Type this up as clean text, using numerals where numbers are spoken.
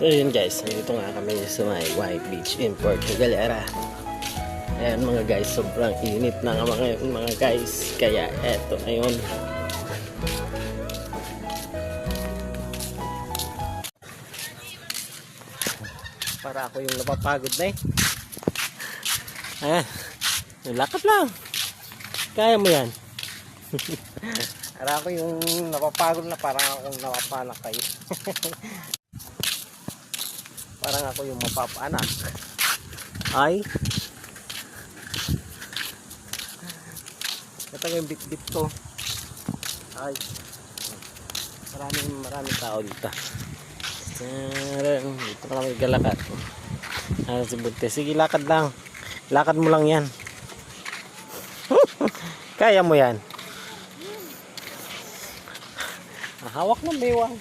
So yun guys, dito nga kami sa may White Beach in Puerto Galera. Ayan mga guys, sobrang init na nga mga guys. Kaya eto na yun. Para ako yung napapagod na eh. Ayan, lakad lang. Kaya mo yan. Para ako yung napapagod na, parang akong napapalakay. Parang ako yung mapapaanak. Ay. Ito yung bit-bit ko. Ay. Maraming tao dito. Dito na kami galakad. Si Bunte. Sige, lakad lang. Lakad mo lang yan. Kaya mo yan. Hawak ng bewang.